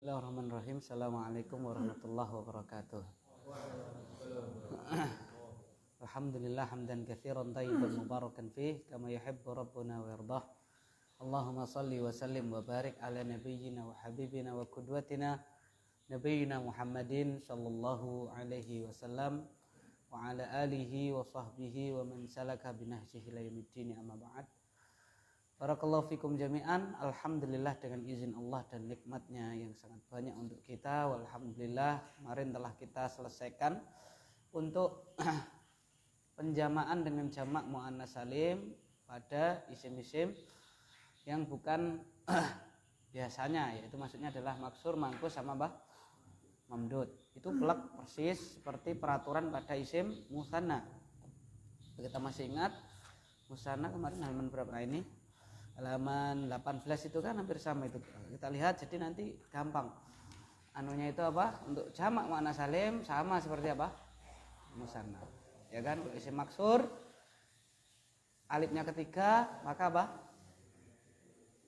Bismillahirrahmanirrahim. Assalamualaikum warahmatullahi wabarakatuh. Alhamdulillah hamdan katsiran thayyiban mubarakan fih kama yuhibbu rabbuna wa yardah. Allahumma salli wa sallim wa barik ala nabiyyina wa habibina wa qudwatina nabiyyina Muhammadin sallallahu alaihi wasallam wa ala alihi wa sahbihi wa man salaka binahjihi ila yaumiddin, amma ba'd. Barakallahu fikum jami'an. Alhamdulillah dengan izin Allah dan nikmatnya yang sangat banyak untuk kita. Alhamdulillah kemarin telah kita selesaikan untuk penjamaan dengan jamak muannas salim pada isim-isim yang bukan biasanya, yaitu maksudnya adalah maksur, mangkus sama mamdud. Itu plek persis seperti peraturan pada isim musanna. Kita masih ingat musanna kemarin halaman berapa ini? Halaman 18 itu kan hampir sama itu. Kita lihat, jadi nanti gampang. Anunya itu apa? Untuk jamak muannas salim sama seperti apa? Musanna. Ya kan? Kalau isim maksur alifnya ketiga, maka apa?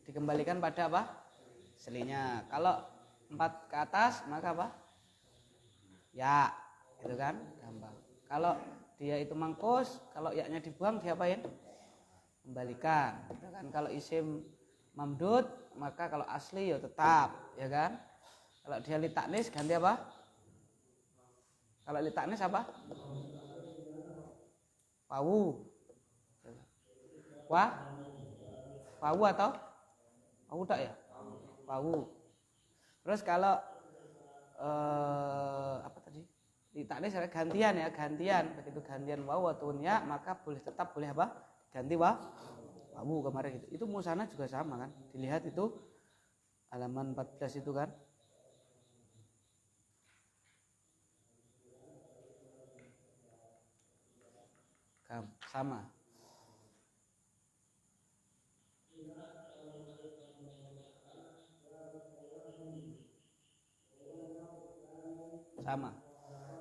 Dikembalikan pada apa? Selinya. Kalau 4 ke atas, maka apa? Ya, itu kan? Gampang. Kalau dia itu mangkus, kalau ya-nya dibuang diapain? Kembalikan, ya kan? Kalau isim mamdud, maka kalau asli ya tetap, ya kan? Kalau dia litaknis ganti apa? Kalau litaknis apa? Wawu. Wawu atau wawu tak ya? Wawu. Terus kalau apa tadi? Litaknis gantian ya, gantian. Begitu gantian wawu atau ya, maka tetap boleh apa? Ganti wawu kemarin itu musanna juga sama kan, dilihat itu halaman 14 itu kan. Sama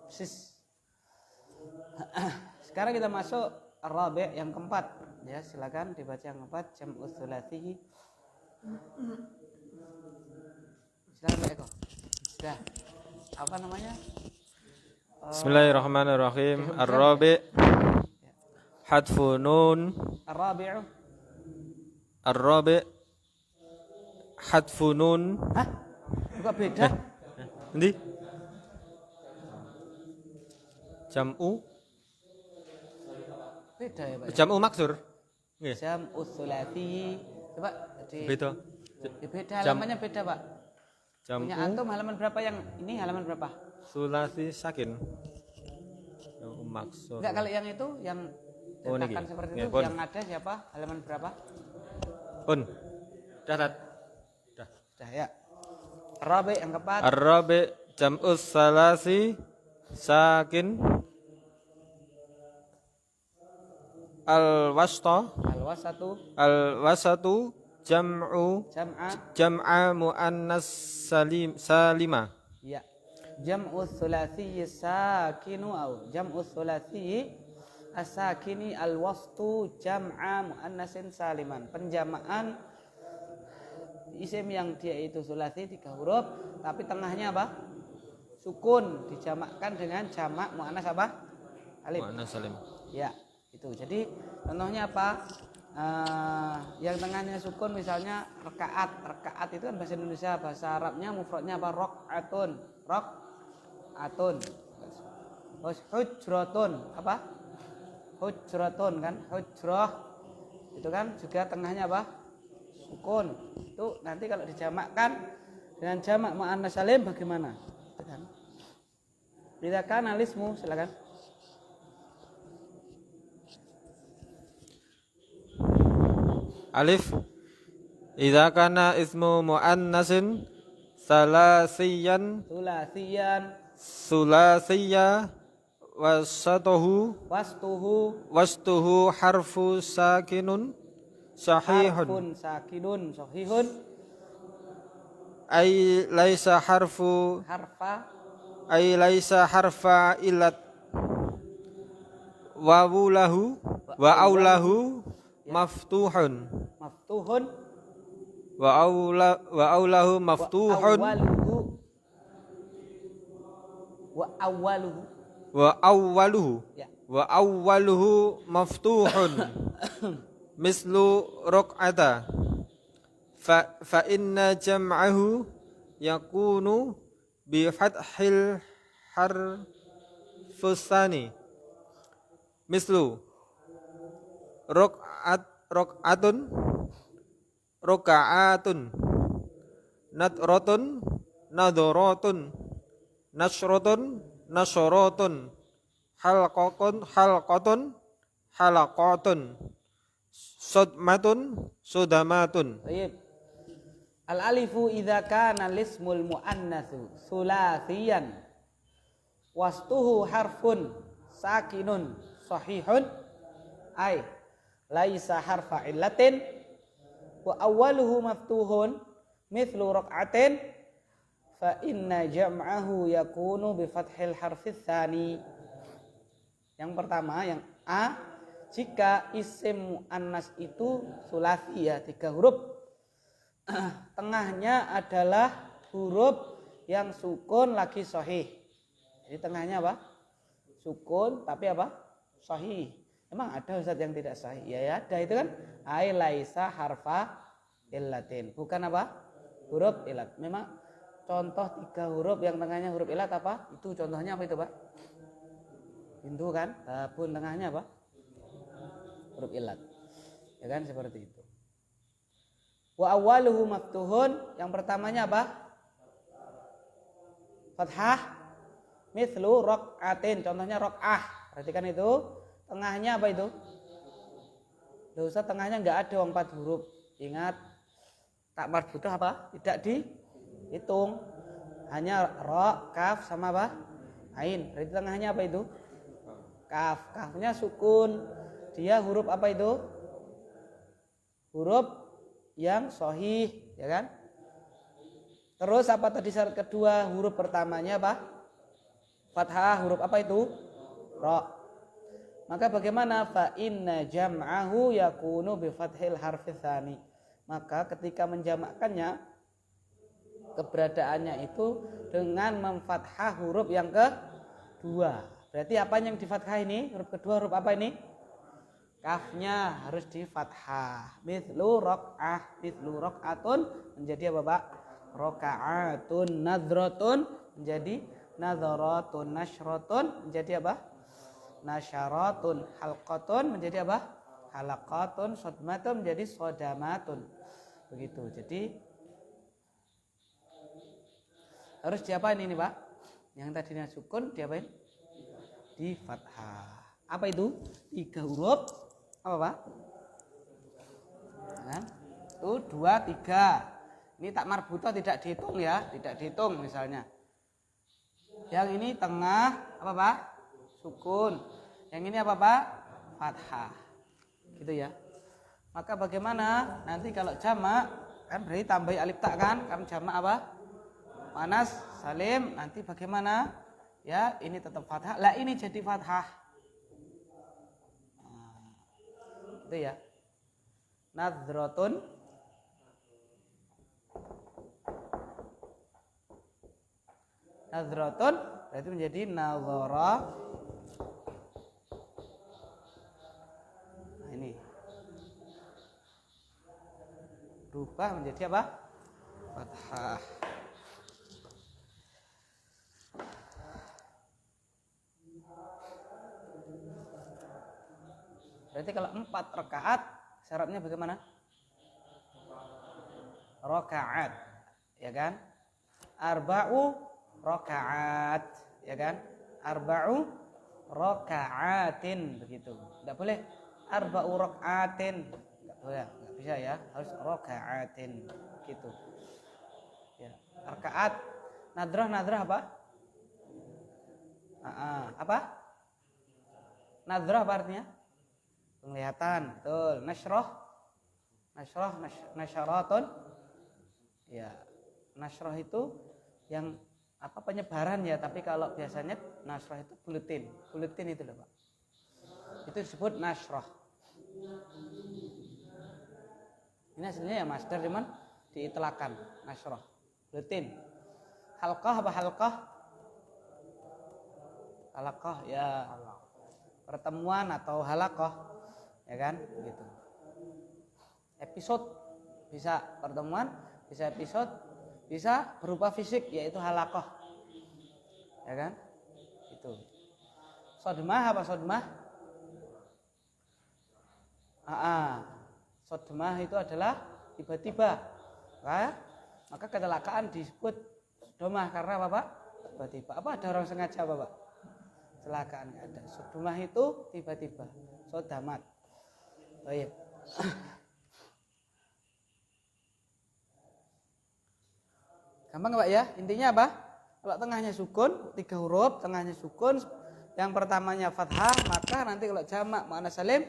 persis. Sekarang kita masuk ar-rabi' yang keempat, ya silakan dibaca yang keempat, jam'us tsulats. Silakan Eko. Sudah. Apa namanya? Bismillahirrahmanirrahim. Ar-rabi' hadfu nun. Ar-rabi' hadfu nun. Hah? Kok beda? Nanti jam'u Beda ya, Pak. jam'u maksur. Nggih. Jam'us tsulats. Coba Beda. Ya, beda halamannya beda, Pak. Punya Jam'u antum halaman berapa yang ini? Halaman berapa? sulasi sakin. Jam'u maksur. Enggak, kalau yang itu yang cetakan seperti itu yang ada siapa? Halaman berapa? Pun. Dah. Sudah ya. Rabi' yang keempat. Ar-rabi' jam'us salasi sakin. Al-wasatu jam'a muannas salima. Ya. Jam'us tsulatsi sakinu au jam'us tsulatsi as-sakini al-wastu jam'a muannasin saliman. Penjamaan isim yang dia itu tsulatsi 3 huruf tapi tengahnya apa? Sukun, dijamakkan dengan jamak muannas apa? Alif. Muannas salim. Ya. Itu jadi contohnya apa, yang tengahnya sukun misalnya rekaat itu kan bahasa Indonesia, bahasa Arabnya mufradnya apa? Rok'atun. Terus hujratun apa? Hujratun kan, hujrah itu kan juga tengahnya apa? Sukun. Itu nanti kalau dijamakkan dengan jamak muannas salim bagaimana? Silakan alismu, silakan. Alif idza kana ismu muannasin sulasiyan wastuhu harfu sakinun sahihun ay laisa harfa illat wa aulahu maftuhun wa aulahu maftuhun Wa awwaluhu. wa awwaluhu Ya. wa awwaluhu maftuhun mislu raq'ata fa inna jam'ahu yakunu bi fathil harfusani mislu raq'atun raka'atun nadratun nadratun nasratun nasratun halqatun halaqatun sudmatun sudamatun. Baik. Al alifu idza kana lismul muannatsu sulasiyan wastuhu harfun sakinun sahihun ay laisa harfa illatin wa awwaluhu maftuhun mithlu raq'atin fa inna jam'ahu yakunu bi fathil harfi tsani. Yang pertama, yang A, jika isim muannas itu sulasi ya, 3 huruf, tengahnya adalah huruf yang sukun lagi sahih. Jadi tengahnya apa? Sukun tapi apa? Sahih. Emang ada Ustaz yang tidak sahih? Ya ada, itu kan ai laisa harfa illatin. Bukan apa? Huruf illat. Memang contoh 3 huruf yang tengahnya huruf illat apa? Itu contohnya apa itu, Pak? Pintu kan? Pun tengahnya apa? Huruf illat. Ya kan seperti itu. Wa awwaluhu maftuhun, yang pertamanya apa? Fathah. Mithlu raq'atin, contohnya raq'ah. Perhatikan itu, tengahnya apa itu? Loh Ustaz, tengahnya enggak ada 4 huruf. Ingat, tak marbutah apa? Tidak dihitung. Hanya ra, kaf sama apa? Ain. Berarti tengahnya apa itu? Kaf. Kafnya sukun. Dia huruf apa itu? Huruf yang sahih, ya kan? Terus apa tadi syarat kedua? Huruf pertamanya apa? Fathah. Huruf apa itu? Ra. Maka bagaimana? Fa inna jam'ahu yakunu bi fathil harfi tsani. Maka ketika menjamakkannya, keberadaannya itu dengan memfathah huruf yang kedua. Berarti apa yang di fathah ini? Huruf kedua huruf apa ini? Kafnya harus di fathah. Mithlu raq'ah, mithlu raq'atun menjadi apa, Pak? Raka'atun, nadratun menjadi nadharatun, nasyratun menjadi apa? Nasyaratun, halqatun menjadi apa? Halaqatun, sodmatun menjadi sodamatun. Begitu. Jadi harus diapain ini, Pak? Yang tadinya sukun diapain? Di fathah. Apa itu? 3 huruf. Apa, Pak? Kan? Itu 2, 3. Ini tak marbutoh tidak dihitung ya, tidak dihitung misalnya. Yang ini tengah apa, Pak? Sukun. Yang ini apa, Pak? Fathah. Gitu ya. Maka bagaimana nanti kalau jamak kan berarti tambah alif tak kan? Kan jamak apa? Muannas salim. Nanti bagaimana? Ya, ini tetap fathah. Lah ini jadi fathah. Itu ya. Nadratun berarti menjadi nadhara. Nah, ini berubah menjadi apa? Fathah. Berarti kalau 4 rakaat syaratnya bagaimana? Rakaat, ya kan? Arba'u rakaat, ya kan? Arba'u rakaatin, begitu. Tidak boleh arba'u rakaatin, tidak boleh, nggak bisa ya. Harus rakaatin, gitu. Ya. Rakaat, nadrah apa? Apa? Nadrah apa artinya? Penglihatan, betul. Nasyaratun. Ya, nasyrah itu yang apa, penyebaran ya, tapi kalau biasanya nasrah itu buletin itu loh, Pak. Itu disebut nasrah. Ini aslinya ya masdar, cuman diitlakan nasrah, buletin. Halqah apa halqah? Halaqah ya pertemuan atau halaqah, ya kan? Gitu. Episode bisa pertemuan, bisa episode, bisa berupa fisik yaitu halaqah. Ya kan? Itu. Sodmah apa sodmah? Sodmah itu adalah tiba-tiba. Maka kecelakaan disebut sodmah karena apa, Pak? Tiba-tiba. Apa ada orang sengaja apa, Pak? Kecelakaan enggak ada. Sodmah itu tiba-tiba. Sodamat. Baik. Gampang Pak ya? Intinya apa? Kalau tengahnya sukun, 3 huruf, tengahnya sukun, yang pertamanya fathah, maka nanti kalau jamak muannats salim,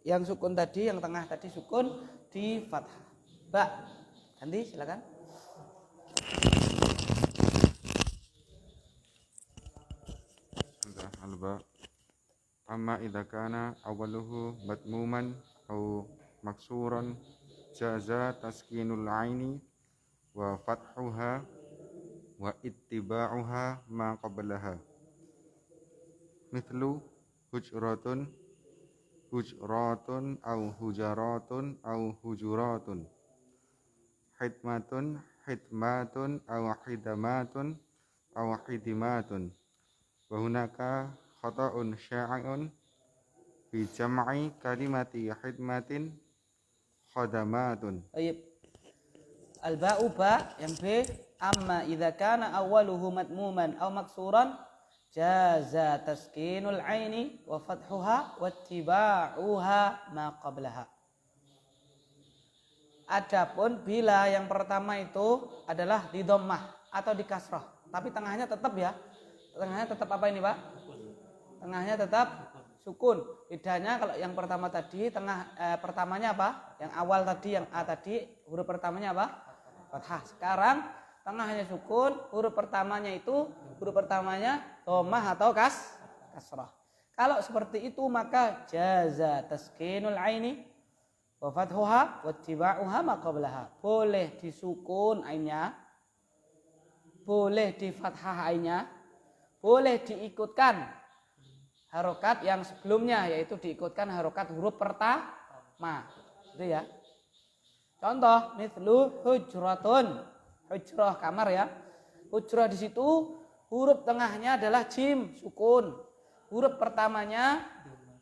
yang sukun tadi, yang tengah tadi sukun di fathah. Mbak, ganti silakan. Alba. Amma idza kana awwaluhu matmuman aw maksuran jaza taskinul aini wa fathuha wa ittiba'uha ma qablaha. Mithlu hujratun hujratun aw hujaratun aw hujuratun. Hidmatun hidmatun aw hidamatun aw hidimatun. Wa hunaka khata'un syai'un fi jam'i kalimati hidmatin khadamatun. Baik. Al-ba'u ba yang B, amma idza kana awwaluhu matmuman aw maksuran jaza taskinul aini wa fathuha wa ittiba'uha ma qablaha. Adapun bila yang pertama itu adalah di dhammah atau di kasrah, tapi tengahnya tetap ya. Tengahnya tetap apa ini, Pak? Tengahnya tetap sukun. Bedanya kalau yang pertama tadi pertamanya apa? Yang awal tadi yang A tadi huruf pertamanya apa? Fathah. Sekarang tengahnya sukun, huruf pertamanya dhammah atau kasrah. Kalau seperti itu maka jaza taskinul aini wa fathuha wa ittiba'uha ma qablaha. Boleh disukun ainnya, boleh di fathah ainnya, boleh diikutkan harokat yang sebelumnya, yaitu diikutkan harokat huruf pertama. Itu ya. Contoh, mithlu hujratun. Hujrah kamar ya. Hujrah di situ huruf tengahnya adalah jim, sukun. Huruf pertamanya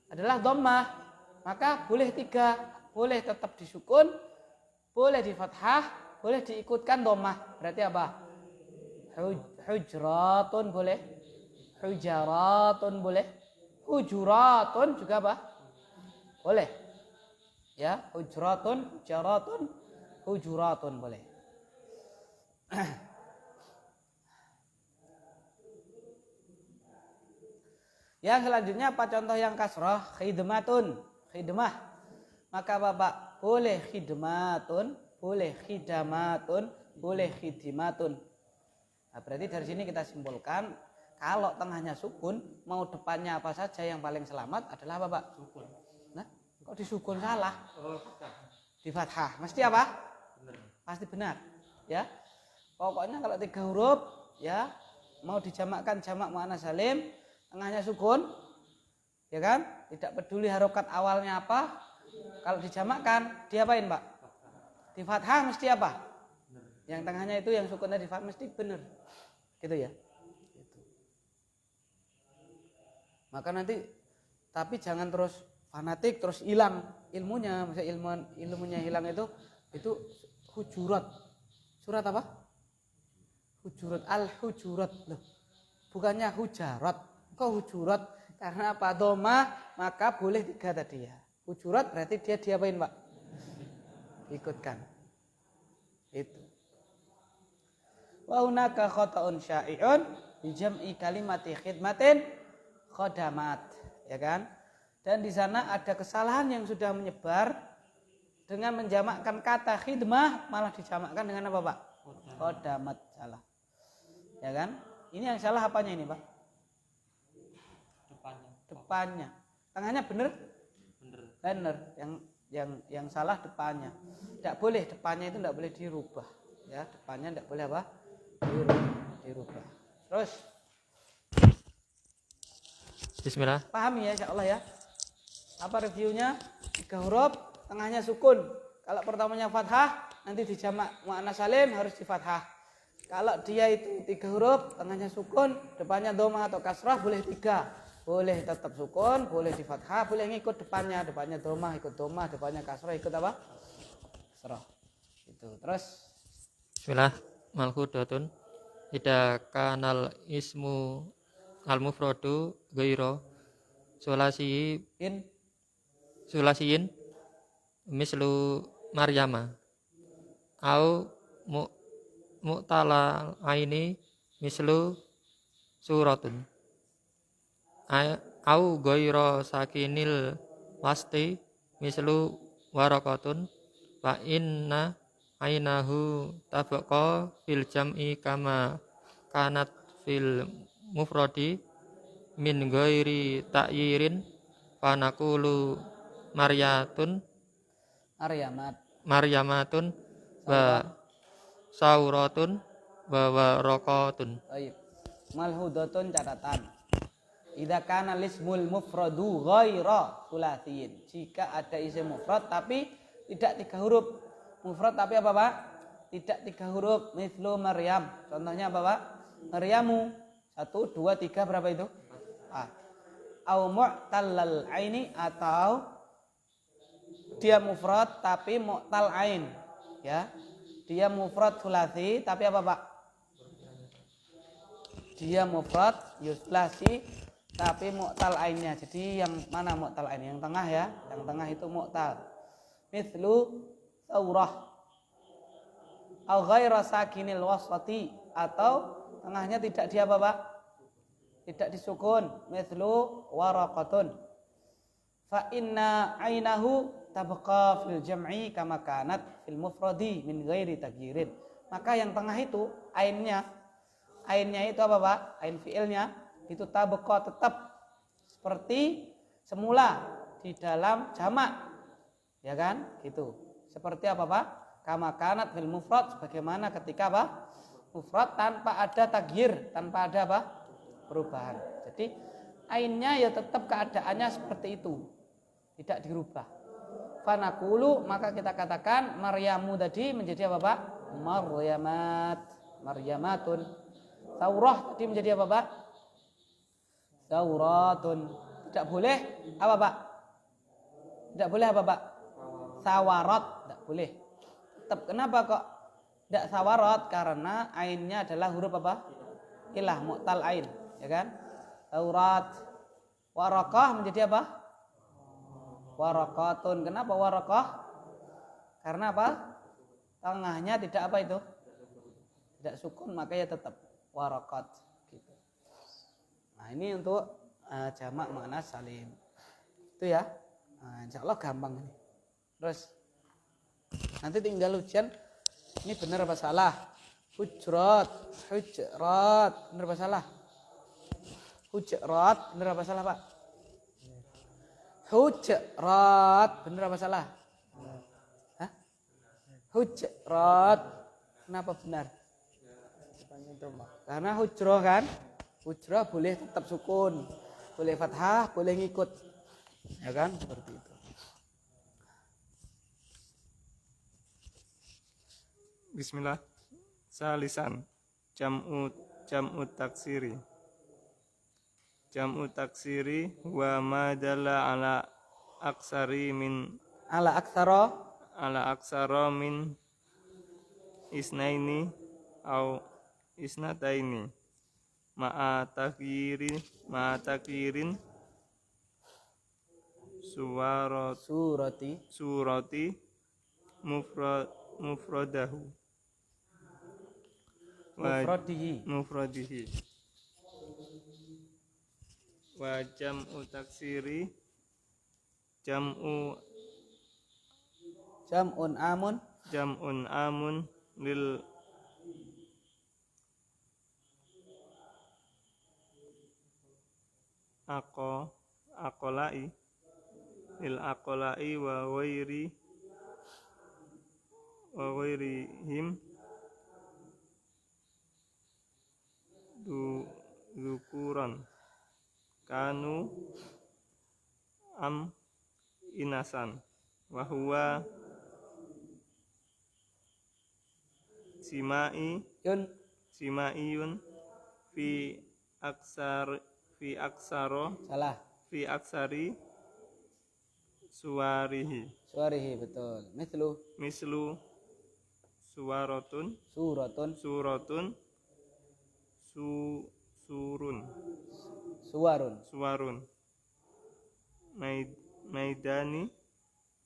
adalah dhammah. Maka boleh 3, boleh tetap disukun, boleh di fathah, boleh diikutkan dhammah. Berarti apa? Hujratun boleh, hujaratun boleh, hujuratun juga apa? Boleh. Ya, hujratun, hujaratun, hujuratun boleh. Yang selanjutnya apa contoh yang kasrah? Khidmatun, khidmah. Maka Bapak boleh khidmatun, boleh khidamatun, boleh khidimatun. Nah, berarti dari sini kita simpulkan kalau tengahnya sukun, mau depannya apa saja yang paling selamat adalah apa, Pak? Sukun. Nah, kok disukun salah? Di fathah. Mesti apa? Benar. Pasti benar. Ya. Pokoknya kalau 3 huruf ya, mau dijamakkan jamak muannats salim, tengahnya sukun. Ya kan? Tidak peduli harokat awalnya apa. Kalau dijamakkan, diapain, Pak? Di fathah mesti apa? Yang tengahnya itu yang sukunnya di fathah mesti benar. Gitu ya. Gitu. Maka nanti tapi jangan terus fanatik terus hilang ilmunya. Maksudnya ilmunya hilang itu hujurat. Surat apa? Hujurat, al-hujurat. Loh. Bukannya hujarat. Kok hujurat? Karena apa? Dhammah, maka boleh 3 tadi ya. Hujurat berarti dia diapain, Pak? Ikutkan. Itu. Wa hunaka khata'un syai'un bi jam'i kalimati khidmatin khadamat, ya kan? Dan di sana ada kesalahan yang sudah menyebar dengan menjamakkan kata khidmah malah dijamakkan dengan apa, Pak? Khadamat, salah. Ya kan? Ini yang salah apanya ini, Pak? Depannya. Tengahnya benar? Benar. Yang salah depannya. Tidak boleh depannya itu tidak boleh dirubah. Ya, depannya tidak boleh apa? Dirubah. Terus Bismillah. Pahami ya insyaallah ya. Apa reviewnya? 3 huruf, tengahnya sukun. Kalau pertamanya fathah, nanti dijamak muannats salim harus di fathah. Kalau dia itu 3 huruf, tengahnya sukun, depannya dhammah atau kasrah boleh 3. Boleh tetap sukun, boleh di fathah, boleh ngikut depannya dhammah ikut dhammah, depannya kasrah ikut apa? Kasrah. Itu. Terus Bismillah. Malhudatun. Ida kanal ismu al mufradu ghairo in sulasiyin mislu Maryama au mu'tala aini mislu suratun au ghairo sakinil wasti mislu warakatun fa inna ainahu tabqa fil jam'i kama kanat fil mufradi min ghairi ta'yirin fa naqulu maryamatun wa sauratun wa waraqatun. Baik. Malhudatun catatan. Idza kana lismul mufradu ghaira sulasiyin. Jika ada isim mufrad tapi tidak 3 huruf. Mufrad tapi apa, Pak? Tidak 3 huruf. Mislu Maryam. Contohnya apa, Pak? Maryamu. 1 2 3 berapa itu? Au mu'tallal aini atau dia mufrad tapi mu'tal ain. Ya. Dia mufrad sulasi tapi apa, Pak? Dia mufrad yuslasi tapi mu'tal ainnya. Jadi yang mana mu'tal ain? Yang tengah ya. Yang tengah itu mu'tal. Mislu saurah. Au ghaira sakinil wasati atau tengahnya tidak dia apa, Pak? Tidak disukun. Mislu waraqatun. Fa inna ainahu tabqa fil jam'i kama kanat fil mufradi min ghairi tagyirin. Maka yang tengah itu ainnya itu apa, Pak? Ain fiilnya itu tabqa tetap seperti semula di dalam jamak. Ya kan? Gitu. Seperti apa, Pak? Kama kanat fil mufrad sebagaimana ketika apa? Mufrad tanpa ada tagyir, tanpa ada apa? Perubahan. Jadi ainnya ya tetap keadaannya seperti itu. Tidak dirubah. Fanaqulu maka kita katakan Maryamu tadi menjadi apa, Pak? Maryamatun. Saurah tadi menjadi apa, Pak? Sauratun. Tidak boleh apa, Pak? Tidak boleh apa, Pak? Sawarat, tidak boleh. Tetap kenapa kok tidak sawarat? Karena ainnya adalah huruf apa? Ilah mu'tal ain, ya kan? Saurat. Warakah menjadi apa? Warakatun. Kenapa warakah? Karena apa? Tengahnya tidak apa itu? Tidak sukun, makanya tetap warakat. Gitu. Nah ini untuk jamak muannats salim. Itu ya. Nah, insya Allah gampang ini. Terus nanti tinggal ujian. Ini benar apa salah? Hujrat, benar apa salah? Hujrat, benar apa salah, Pak? Hujrat, benar apa salah? Hah? Hujrat, kenapa benar? Karena hujroh kan? Hujroh boleh tetap sukun, boleh fathah, boleh ngikut, ya kan? Seperti itu. Bismillah. Salisan. Jam'u taksiri. Jam'u taksiri wa ma dalla ala aksari min Ala aksara min isnaini au isnataini ma'a takyirin surati mufradahu mufradihi wa jam'u taksiri jam'un amun lil aqolai wa ghairihim zukuran kanu am inasan wa huwa Yun. simaiyun fi aksaro Salah. fi aksari suwarihi Suarihi, betul. mislu suratun Suratun. surun Suwarun. suwarun maidani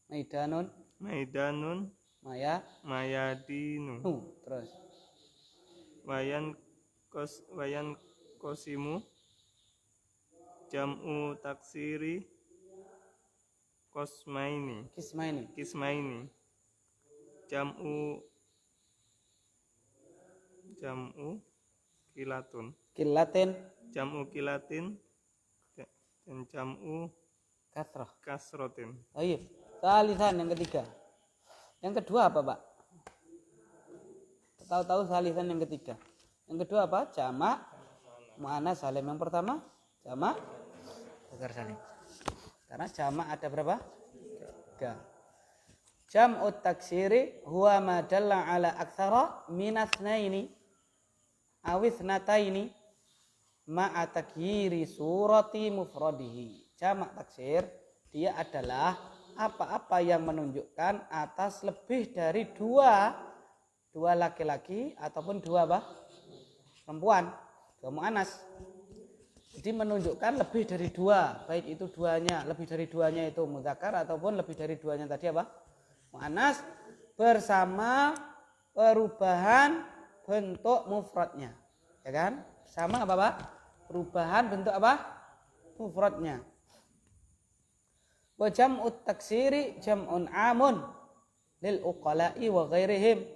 Maidanun. maidanun mayadinu Terus. wayan kosimu jam'u taksiri kismaini jam'u Kilatin. jam'u kilatin dan jam'u Kasrah. kasrotin. Baik. Salisan yang ketiga. Yang kedua apa, Pak? Tahu-tahu salisan yang ketiga. Yang kedua apa? Jamak muannas salim. Yang pertama jamak mudzakkar salim. Karena jamak ada berapa? 3. Jam'ut taksiri huwa ma dalla ala aktsara min itsnaini aw itsnataini ma'a takyiri surati mufradihi. Jamak taksir dia adalah apa-apa yang menunjukkan atas lebih dari dua laki-laki ataupun dua apa? Perempuan, dua muannas. Jadi menunjukkan lebih dari dua, baik itu duanya, lebih dari duanya itu mudzakkar ataupun lebih dari duanya tadi apa? Muannas bersama perubahan bentuk mufradnya. Ya kan? Sama apa, Pak? Perubahan bentuk apa? Mufradnya. Wa jam'ut taksiri jam'un amun lil uqala'i wa ghairihim.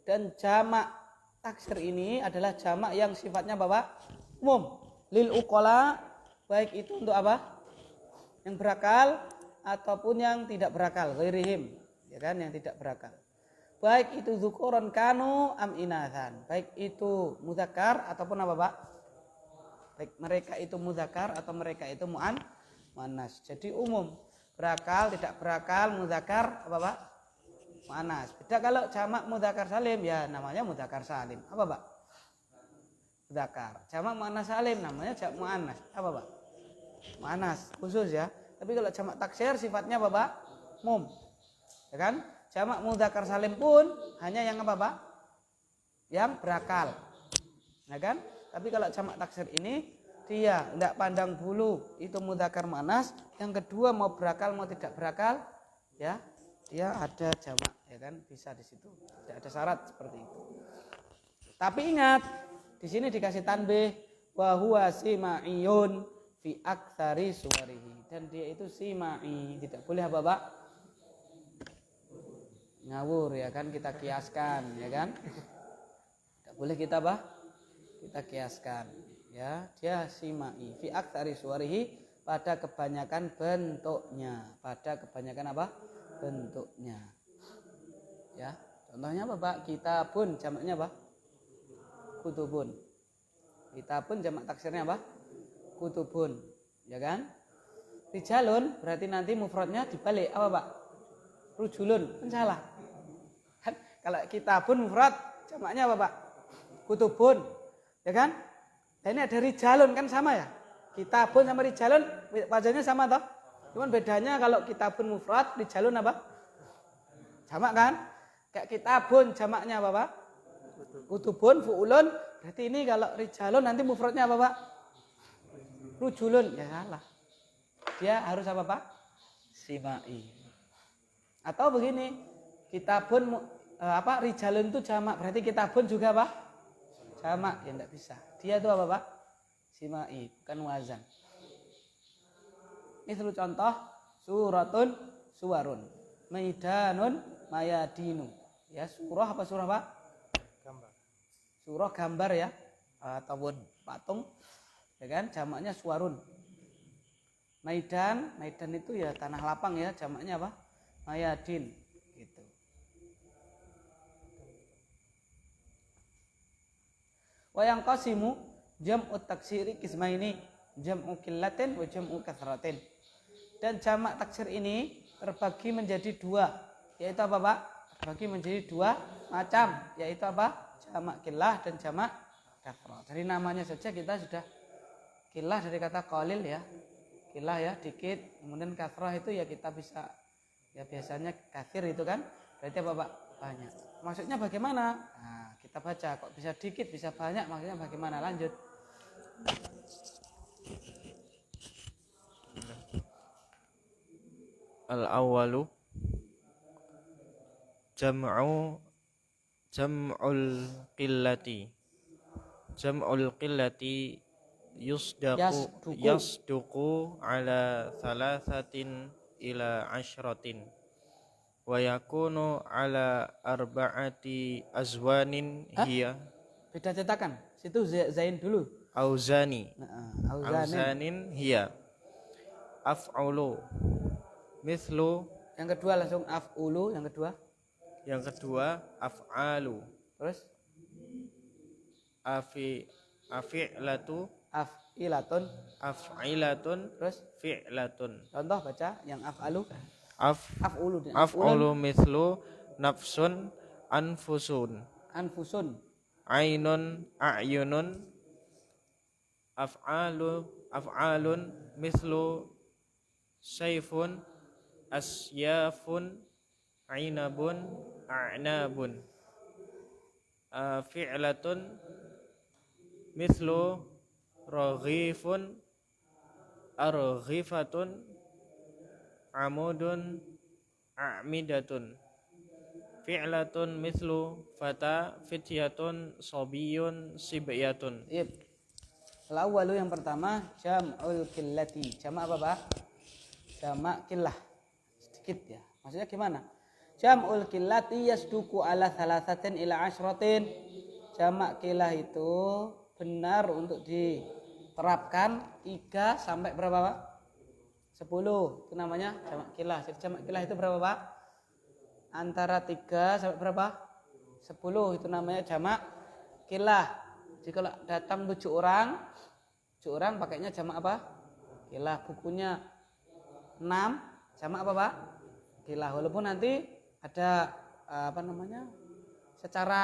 Dan jamak taksir ini adalah jamak yang sifatnya apa, Pak? Umum. Lil uqala, baik itu untuk apa? Yang berakal ataupun yang tidak berakal, ghairihim, ya kan, yang tidak berakal. Baik itu dzukuran kanu am inathan, baik itu mudzakkar ataupun apa, Pak? Baik mereka itu mudzakkar atau mereka itu muannas. Jadi umum, berakal, tidak berakal, mudzakkar apa, Pak? Muannas. Beda kalau jamak mudzakkar salim ya namanya mudzakkar salim. Apa, Pak? Mudzakkar. Jamak muannas salim namanya jamak muannas. Apa, Pak? Muannas khusus ya. Tapi kalau jamak taksir sifatnya apa, Pak? Umum. Ya kan? Jamak mudzakkar salim pun hanya yang apa, Pak? Yang berakal. Ya kan? Tapi kalau jamak taksir ini dia tidak pandang bulu itu mudzakkar muannas, yang kedua mau berakal mau tidak berakal, ya. Dia ada jamak, ya kan? Bisa di situ. Tidak ada syarat seperti itu. Tapi ingat, di sini dikasih tanbih wa huwa sima'iyun fi aktsari suwarihi, dan dia itu sima'i, tidak boleh apa, Pak? Ngawur, ya kan, kita kiaskan, ya kan? Tidak boleh kita apa? Kita kiaskan, ya. Dia sima'i fi aktsari suwarihi, pada kebanyakan bentuknya. Pada kebanyakan apa? Bentuknya. Ya. Contohnya apa, Pak? Kitabun jamaknya apa? Kutubun. Kitabun jamak taksirnya apa? Kutubun, ya kan? Rijalun berarti nanti mufradnya dibalik apa, Pak? Rujulun, kan salah. Kan kalau kitabun mufrad jamaknya apa, Pak? Kutubun, ya kan? Nah, ini ada rijalun kan sama ya? Kitabun sama rijalun wajahnya sama toh? Cuman bedanya kalau kitabun mufrad, rijalun apa? Jamak kan? Kayak kitabun jamaknya apa, Pak? Kutubun, fu'ulun. Berarti ini kalau rijalun nanti mufradnya apa, Pak? Rujulun. Ya salah. Dia harus apa, Pak? Sima'i. Atau begini, kitabun rijalun itu jamak. Berarti kitabun juga apa? Jamak. Ya enggak bisa. Dia itu apa, Pak? Sima'i, bukan wazan. Ini satu contoh, suratun suwarun, maidanun mayadinu. Ya, surah apa surah, Pak? Gambar. Surah gambar ya, ataupun patung, ya kan? Jamaknya suwarun. Maidan itu ya tanah lapang ya, jamaknya apa? Mayadin, gitu. Wayang qasimu jam'ut taksiri kismaini. Jam'u qillatin wa jam'u kathratin. Dan jamak taksir ini terbagi menjadi dua, yaitu apa Pak? Terbagi menjadi dua macam, yaitu apa? Jamak qillah dan jamak kathrah. Dari namanya saja kita sudah qillah dari kata qalil ya. Qillah ya dikit, kemudian kathrah itu ya kita bisa ya biasanya kathir itu kan berarti apa Pak? Banyak. Maksudnya bagaimana? Nah, kita baca kok bisa dikit bisa banyak, maksudnya bagaimana? Lanjut. Al-awwalu jam'ul qillati. Jam'ul qillati yasduqu ala thalathatin ila ashratin wa yakunu ala arba'ati azwanin hiya Beda cetakan. Situ zain dulu. auzani Auzanin. hiya af'ulu mithlu. Yang kedua langsung af'ulu, yang kedua. Yang kedua af'alu. Terus afi'latu af'ilatun. af'ilatun Terus fi'latun. contoh baca yang af'alu. Af'ulu. Af'ulu mithlu nafsun anfusun Anfusun. ainun a'yunun. Af'alun mithlu sayfun asyafun ainabun a'nabun. Fi'latun mithlu raghifun arghifatun amudun a'midatun. Fi'latun mithlu fata fityatun sobiyun sibyatun. Iya. Al-awwalu yang pertama jam'ul qillati. Jamak apa Pak? Jamak qillah. Sedikit ya. Maksudnya gimana? Jam'ul qillati yasduqu ala thalathatin ila ashratin. Jamak qillah itu benar untuk diterapkan 3 sampai berapa Pak? 10. Itu namanya jamak qillah. Jadi jamak qillah itu berapa Pak? Antara 3 sampai berapa? 10. Itu namanya jamak qillah. Jadi kalau datang 7 orang pakainya jamak apa? Qillah. Bukunya 6, jamak apa Pak? Qillah. Walaupun nanti ada secara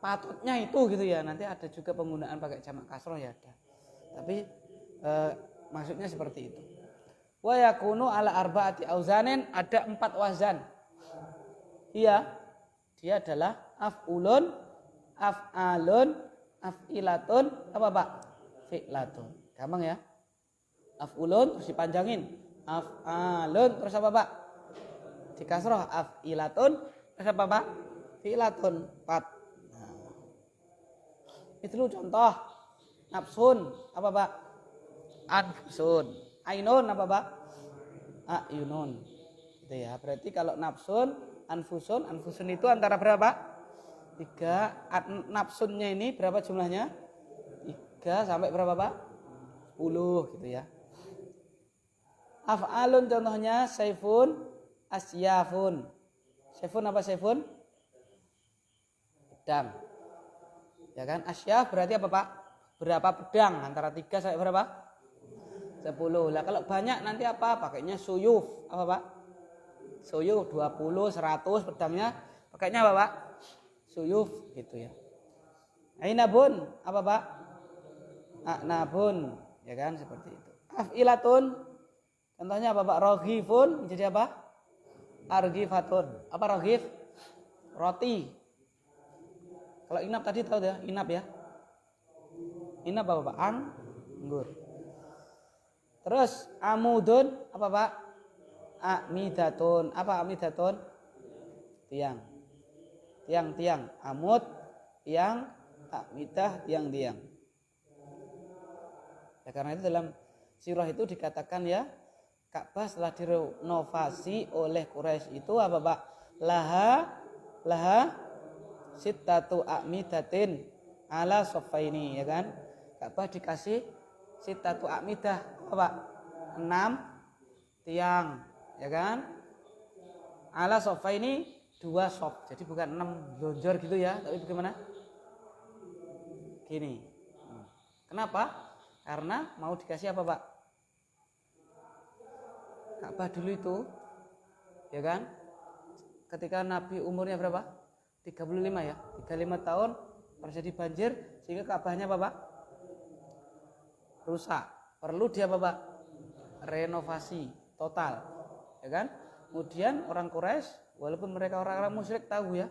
patutnya itu gitu ya. Nanti ada juga penggunaan pakai jamak kasroh ya ada. Tapi maksudnya seperti itu. Wa yakunu ala arba'ati auzanin, ada 4 wazan. Iya, dia adalah af'ulun, af'alun, af'ilatun, apa Pak? Fi'latun. Gampang ya. Af'ulun terus dipanjangin. Af'alun terus apa Pak? Dikasroh. Af'ilatun terus apa Pak? Fi'latun. 4. Nah. Itu contoh. Nafsun apa Pak? Anfusun. Ainun apa Pak? Ayunun. Gitu ya. Berarti kalau nafsun, anfusun itu antara berapa? 3. Nafsunnya ini berapa jumlahnya? 3 sampai berapa Pak? 10 gitu ya. Af'alun contohnya saifun, asyafun. Saifun apa saifun? Pedang. Ya kan? Asyaf berarti apa Pak? Berapa pedang? Antara 3 sampai berapa? 10. Lah kalau banyak nanti apa? Pakainya suyuf. Apa Pak? Suyuf 20, 100 pedangnya. Pakainya apa Pak? Suyuf gitu ya. Ainabun apa Pak? A'nabun, ya kan seperti itu. Af'ilatun contohnya apa Pak? Roghifun menjadi apa? Arghifatun. Apa roghif? Roti. Kalau inap tadi tahu ya, inap ya. Inap apa Pak? Anggur. Terus amudun apa Pak? Amidatun. Apa amidatun? Tiang. Tiang-tiang, amud, tiang, amidah, tiang-tiang. Ya, karena itu dalam sirah itu dikatakan ya, Ka'bah setelah direnovasi oleh Quraisy itu apa Pak? Laha sittatu amidatin ala sofaini, ya kan? Ka'bah dikasih sittatu amidah apa Pak? 6 tiang, ya kan? Ala sofaini 2 sop, jadi bukan 6 lonjor gitu ya, tapi bagaimana? Gini. Kenapa? Karena mau dikasih apa Pak? Ka'bah dulu itu, ya kan? Ketika Nabi umurnya berapa? 35 ya, 35 tahun terjadi banjir sehingga Ka'bahnya apa Pak? Rusak. Perlu dia apa Pak? Renovasi total, ya kan? Kemudian orang Quraisy, walaupun mereka orang-orang musyrik tahu ya,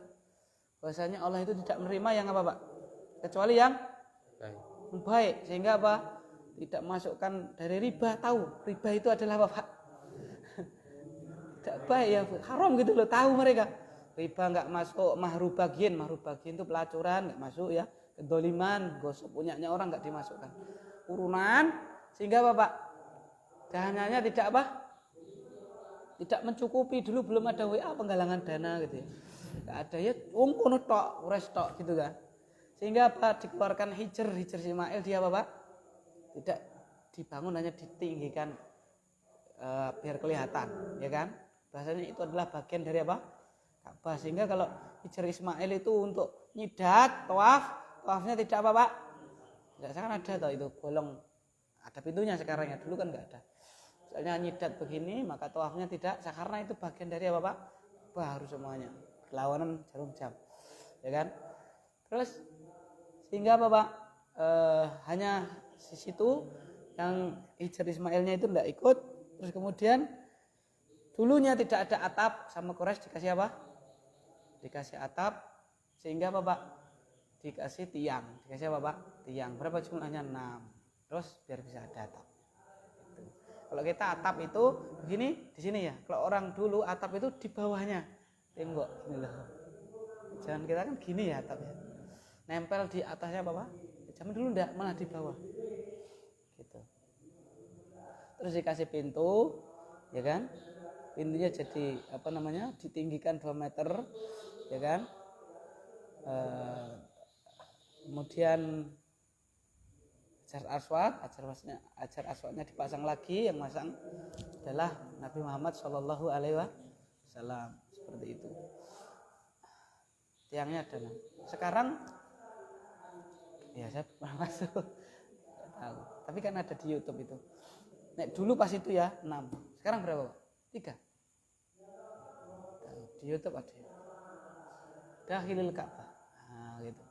bahasanya Allah itu tidak menerima yang apa Pak? Kecuali yang baik. Sehingga apa? Tidak masukkan dari riba, tahu riba itu adalah apa Pak? Tidak baik ya, haram gitu loh, tahu mereka. Riba nggak masuk, mahru bagian itu pelacuran nggak masuk ya, kedoliman, gosok punyanya orang nggak dimasukkan, urunan, sehingga apa Pak? Dananya tidak apa? Tidak mencukupi, dulu belum ada WA penggalangan dana gitu ya, nggak ada ya, kono tok, tok gitu kan, sehingga apa? Dikeluarkan hijr Ismail, dia apa Pak? Tidak dibangun, hanya ditinggikan biar kelihatan, ya kan? Bahasanya itu adalah bagian dari apa? Ka'bah. Sehingga kalau hijr Ismail itu untuk nyidat, tawafnya tidak apa Pak? Tidak, sekarang ada toh itu bolong, ada pintunya sekarang ya, dulu kan nggak ada. Misalnya nyidat begini, maka tawafnya tidak, karena itu bagian dari apa Pak? Ka'bah harus semuanya, berlawanan jarum jam, ya kan? Terus sehingga apa Pak? Hanya di situ yang hijr Ismailnya itu tidak ikut. Terus kemudian dulunya tidak ada atap, sama Quraisy dikasih apa? Dikasih atap, sehingga apa Pak? Dikasih tiang. Dikasih apa Pak? Tiang. Berapa jumlahnya? 6. Terus biar bisa ada atap. Gitu. Kalau kita atap itu begini di sini ya. Kalau orang dulu atap itu di bawahnya. Tembok gini loh. Jangan kita kan gini ya atapnya. Nempel di atasnya apa Pak? Zaman dulu enggak, malah di bawah. Gitu. Terus dikasih pintu, ya kan? Pintunya jadi apa namanya? Ditinggikan 2 meter, ya kan? Kemudian ajar aswadnya dipasang lagi, yang masang adalah Nabi Muhammad Shallallahu Alaihi Wasallam, seperti itu. Tiangnya ada 6. Sekarang ya saya pernah masuk, tahu. Tapi kan ada di YouTube itu. Nek dulu pas itu ya 6. Sekarang berapa? 3. Di YouTube ada. Dakhilul Ka'bah. Nah, gitu.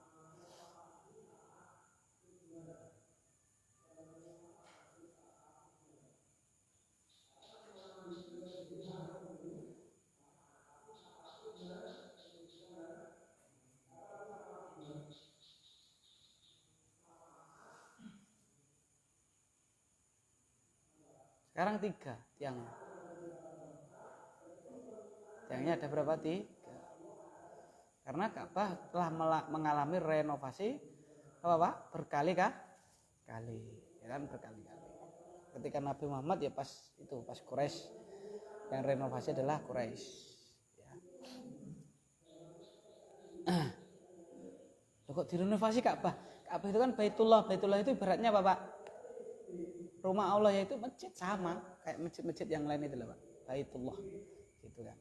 Sekarang 3 tiangnya. Tiangnya ada berapa? 3. Karena Ka'bah telah mengalami renovasi apa Pak? Berkali-kali, ya kan, berkali-kali. Ketika Nabi Muhammad ya pas Quraisy, yang renovasi adalah Quraisy. Ya. Kok direnovasi Ka'bah? Ka'bah itu kan Baitullah. Baitullah itu ibaratnya apa Pak? Rumah Allah, yaitu masjid, sama kayak masjid-masjid yang lain itu lah Pak. Baitullah, gitu kan.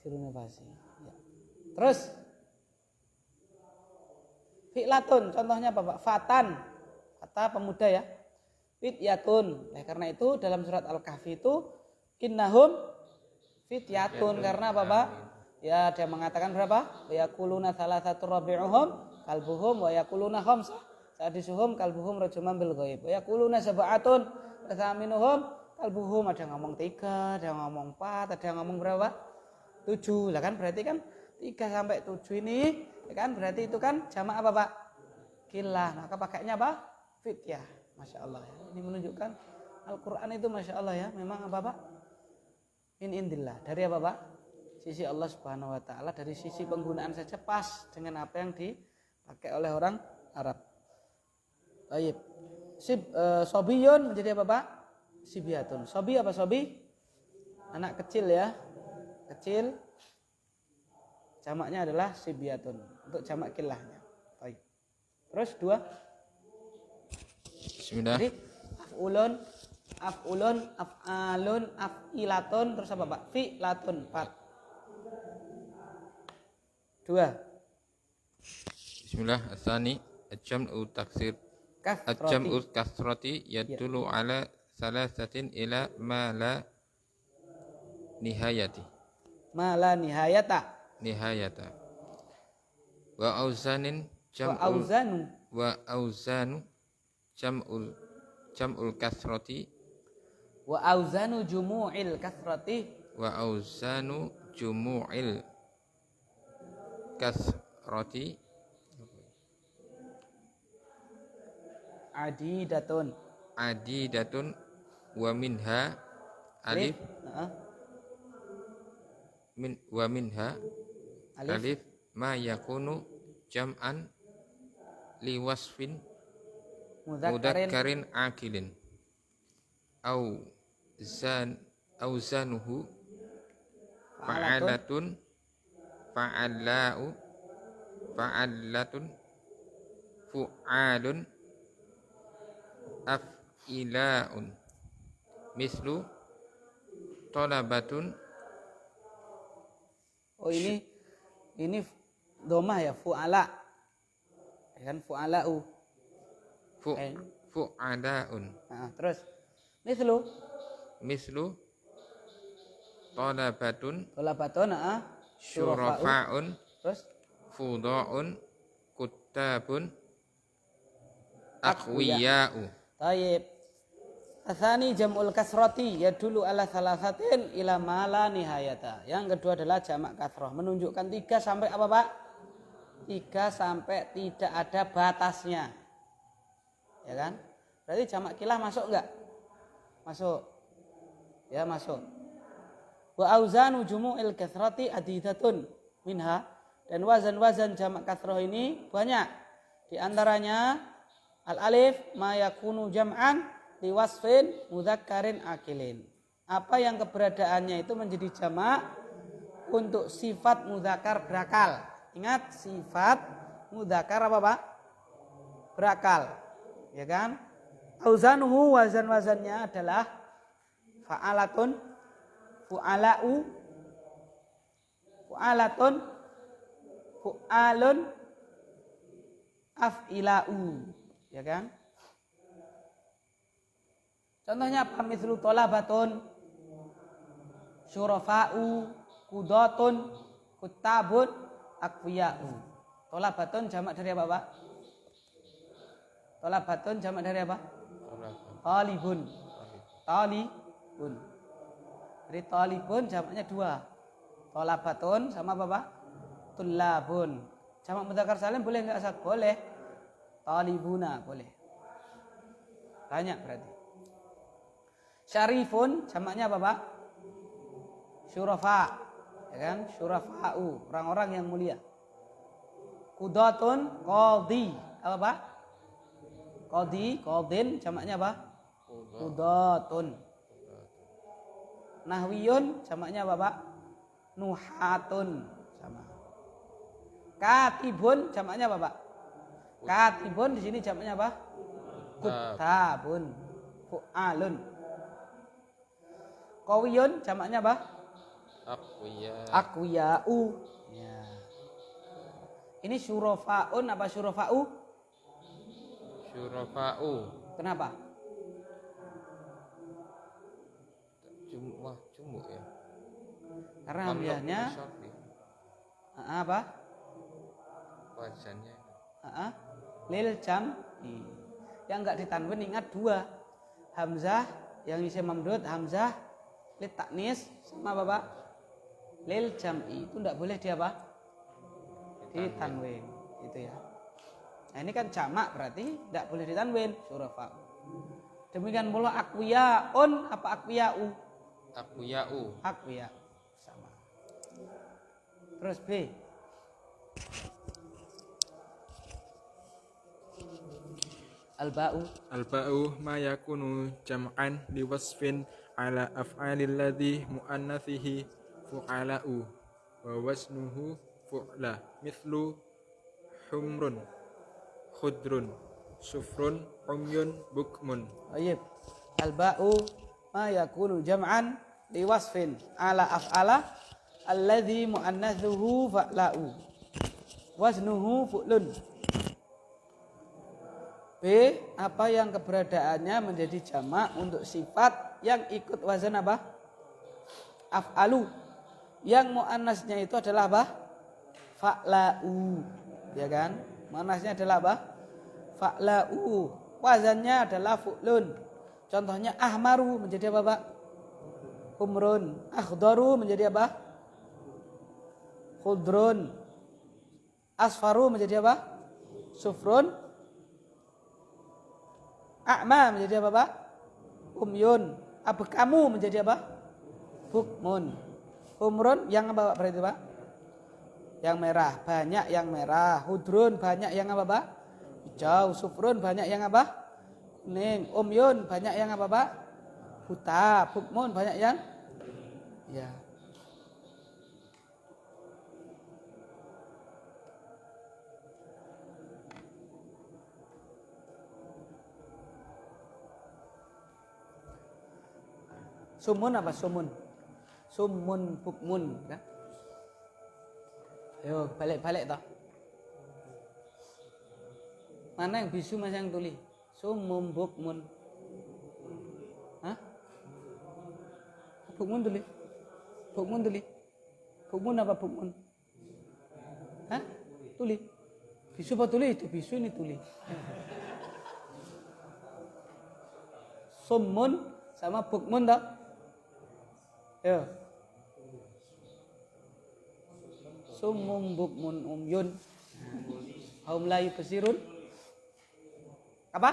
Direnovasi. Ya. Terus fi'latun, contohnya apa Pak? Fatan, kata pemuda ya. Fityatun. Nah, karena itu dalam surat Al-Kahfi itu innahum fityatun, karena apa Pak? Ya, dia mengatakan berapa? Wa yaquluna salasatu rabi'uhum kalbuhum wa yaquluna khamsah sadisuhum kalbuhum rajuman bil ghaib. Wa yaquluna sab'atun thaminuhum kalbuhum. Ada yang ngomong 3, ada yang ngomong 4, ada yang ngomong berapa? 7. Lah kan berarti kan 3 sampai 7 ini, ya kan berarti itu kan jamak apa Pak? Kilah. Maka pakainya apa? Fityah. Masya Allah ya. Ini menunjukkan Al-Quran itu Masya Allah ya. Memang apa Pak? Min indillah. Dari apa Pak? Sisi Allah Subhanahu Wa Taala. Dari sisi penggunaan saja pas dengan apa yang dipakai oleh orang Arab. Baik. Sobiyun menjadi apa Pak? Sibiatun. Sobi apa sobi? Anak kecil ya. Kecil. Jamaknya adalah sibiatun. Untuk jamak kilahnya. Baik. Terus 2. Bismillah. Jadi af'ulun, af'alun, af'ilatun, terus apa Pak? Fi'latun, 4. 2. Bismillah. Asani. Jam'u taksir. Kathrati. Al-jam'ul kathrati yadullu ala salasatin ila ma la nihayati. Ma la nihayata. Nihayata. Wa auzanin Wa auzanu jam'ul kathrati wa auzanu jumu'il kathrati wa auzanu jumu'il kathrati adidatun wa minha alif wa minha alif ma yakunu jam'an liwasfin mudakkarin akilin au zanuhu fa'alatun fa'allatun fu'alun af'ilaun mislu talabatun. Oh ini domah ya, fu'ala. Ya kan fu'ala'u. Fu'alaun. Nah, terus Mislu talabatun syurafa'un. syurafa'un Terus fudha'un kutabun aqwiya'u. Tayyib. Asani jam'ul kasrati yadulu ala salasatin ila ma la nihayata. Yang kedua adalah jamak kasrah, menunjukkan 3 sampai apa, Pak? 3 sampai tidak ada batasnya. Ya kan? Berarti jamak kilah masuk enggak? Masuk. Ya, masuk. Wa auzanu jumu'il kasrati adidatun minha, dan wazan-wazan jamak kasrah ini banyak. Di antaranya al-alif ma yakunu jam'an liwasfin mudzakkarin akilin. Apa yang keberadaannya itu menjadi jamak untuk sifat mudzakkar berakal. Ingat, sifat mudzakkar apa, Pak? Berakal. Ya kan? Auzanuhu, wazan-wazannya adalah fa'alatun, fu'ala'u, fu'alatun, fu'alun, af'ila'u. Ya kan? Contohnya apa? Mislu tolabatun, syurafa'u, kudatun, kutabun, akwiya'u. Tolabatun jamak dari apa, Pak? Tolabatun jamak dari apa? Talibun. Talibun. Jadi talibun jamaknya 2. Tolabatun sama apa, Pak? Tullabun. Jamak mudzakkar salim boleh enggak, Ustaz? Boleh. Talibuna boleh. Banyak berarti. Syarifun jamaknya apa, Pak? Syurafa. Ya kan? Syurafa'u, orang-orang yang mulia. Qudatun, qadhi. Apa, Pak? Qadhin jamaknya apa? Qudatun. Nahwiyun jamaknya apa, Pak? Nuhatun. Sama. Katibun jamaknya apa, Pak? Katibun di sini jamaknya apa? Kutabun. Fu'alun. Qawiyun jamaknya apa? Aqwiya'u. Ya. Ini syurafa'un apa syurafa'u? Syurafa'u. Kenapa? Jumuk ya. Karena hamzahnya apa? Wazannya Lil jam'i. Yang enggak ditanwin ingat 2. Hamzah yang isim mamdud, hamzah lil taknis sama apa, Pak? Lil jam'i. Itu enggak boleh dia apa? Ditanwin. Itu ya. Nah, ini kan jamak berarti enggak boleh ditanwin, syurafa. Demikian pula aqwiya'un apa aqwiya'u? Aqwiya'u. Aqwiya. Sama. Terus B. Al-ba'u ma yakunu jam'an liwasfin ala af'alil ladzi muannathihi fu'ala'u wa wasnuhu fu'la mithlu humrun khudrun sufrun umyun bukmun. Baik. Al-ba'u ma yakunu jam'an liwasfin ala af'ala alladzi muannathuhu fa'la'u wasnuhu fu'lun. B. Apa yang keberadaannya menjadi jamak untuk sifat yang ikut wazan apa? Af'alu. Yang muannasnya itu adalah apa? Fa'la'u. Ya kan? Muannasnya adalah apa? Fa'la'u. Wazannya adalah fu'lun. Contohnya ahmaru menjadi apa, Pak? Humrun. Akhdaru menjadi apa? Khudrun. Asfaru menjadi apa? Sufrun. A'ma menjadi apa, Pak? Umyun. Abkamu menjadi apa? Bukmun. Humrun yang apa, Pak? Berarti, Pak? Yang merah, banyak yang merah. Hudrun banyak yang apa, Pak? Hijau. Sufrun banyak yang apa? Kuning. Umyun banyak yang apa, Pak? Buta. Bukmun banyak yang ya. Sumun apa? Sumun. Sumun, bukmun, kan? Ayo balik-balik toh. Mana yang bisu, mas yang tuli? Sumum, bukmun. Hah? Bukmun tuli? Bukmun tuli? Bukmun apa bukmun? Hah? Tuli? Bisu apa tuli? Itu bisu, ini tuli. Sumun sama bukmun toh? Ayo. Sumum bukmun umyun. Haum la yubsirun. Apa?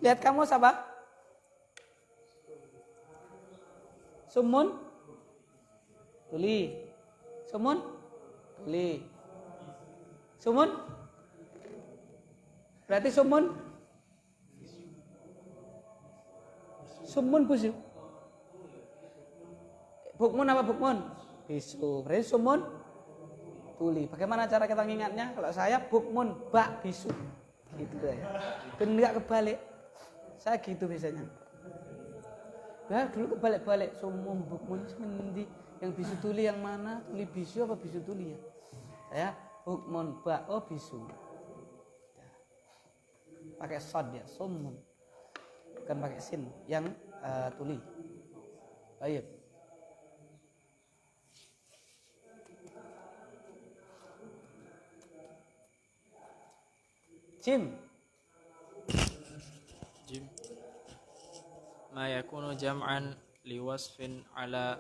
Lihat kamu apa? Sumun? Tuli. Sumun? Tuli. Sumun? Berarti sumun? Sumun bisu. Bukmun apa bukmun? Bisu. Berarti sumun? Tuli. Bagaimana cara kita mengingatnya? Kalau saya bukmun, bak bisu. Gitu ya. Dan enggak kebalik. Saya gitu biasanya. Ya dulu kebalik-balik. Sumum bukmun semendi. Yang bisu tuli yang mana? Tuli bisu apa bisu tuli ya? Saya bukmun, bak, oh bisu. Pakai sod ya, sumun. Bukan pakai sin yang tuli. Baik. Jim. Jim. Ma yakunu jam'an liwasfin ala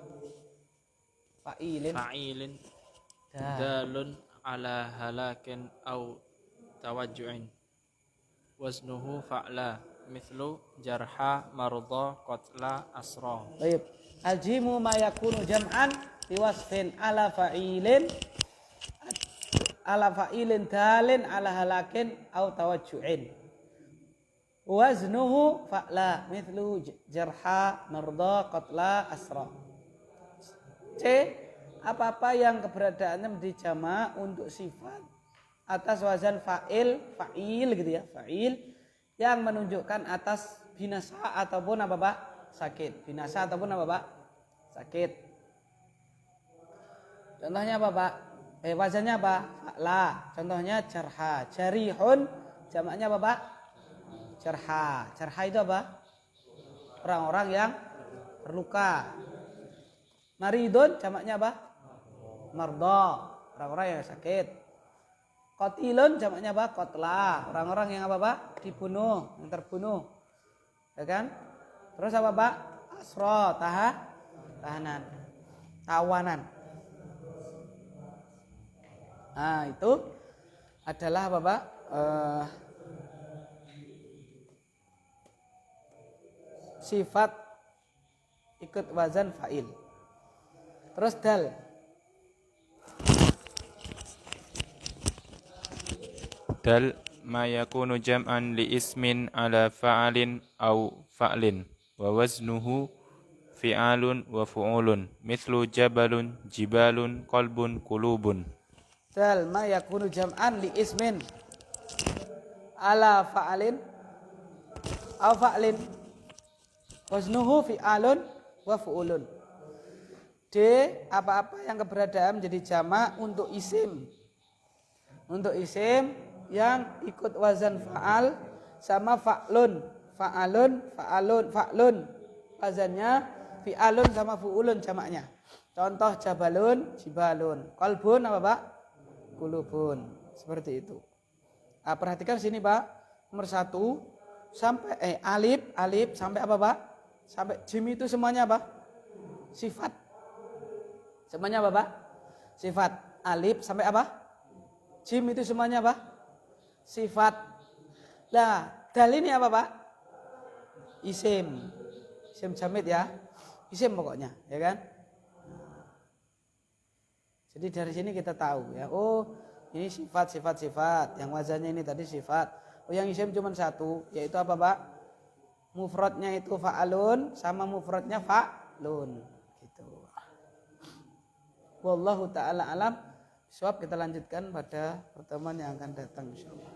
fa'ilin dalun ala halakin aw tawajju'in. Waznuhu fa'la mithlu jarha marudha qatla asra. Baik. Al-jimu ma yakunu jam'an liwasfin ala fa'ilin dalin ala halakin au tawajju'in. Waznuhu fa'la mithlu jarha marda qatla asra. C. Apa-apa yang keberadaannya menjadi jamak untuk sifat atas wazan fa'il gitu ya, fa'il yang menunjukkan atas binasa ataupun apa, Pak? Sakit. Binasa ataupun apa, Pak? Sakit. Contohnya apa, Pak? Wazannya apa? Fa'la. Contohnya jarha. Jarihun jamaknya apa, Pak? Jarha. Jarha itu apa? Orang-orang yang terluka. Maridun jamaknya apa? Marda. Orang-orang yang sakit. Qatilun jamaknya apa? Qatla. Orang-orang yang apa, Pak? Dibunuh, yang terbunuh. Ya kan? Terus apa, Pak? Asra, tahanan. Tawanan. Nah, itu adalah apa, Pak? Sifat ikut wazan fa'il. Terus dal. Dal ma yakunu jam'an li ismin ala fa'alin aw fa'lin wa waznuhu fi'alun wa fu'ulun mithlu jabalun jibalun qalbun qulubun. Dal ma yakunu jam'an li ismin ala fa'alin aw fa'lin waznuhu fi'alun wa fu'ulun. D. Apa-apa yang keberadaan menjadi jamak untuk isim. Untuk isim yang ikut wazan fa'al sama fa'lun. Fa'lun. Wazannya fi'alun sama fu'ulun jamaknya. Contoh jabalun, jibalun. Qalbun apa Pak? Kulubun. Seperti itu. Nah, perhatikan sini Pak. Nomor 1 sampai alif sampai apa Pak? Sampai jim itu semuanya apa? Sifat. Semuanya apa Pak? Sifat. Alif sampai apa? Jim itu semuanya apa? Sifat. Nah, dal ini apa Pak? Isim. Isim jamid ya. Isim pokoknya, ya kan? Jadi dari sini kita tahu ya. Oh, ini sifat. Yang wazannya ini tadi sifat. Oh, yang isim cuma 1, yaitu apa Pak? Mufradnya itu fa'alun sama mufradnya fa'lun. Gitu. Wallahu ta'ala alam. Sebab kita lanjutkan pada pertemuan yang akan datang insyaallah.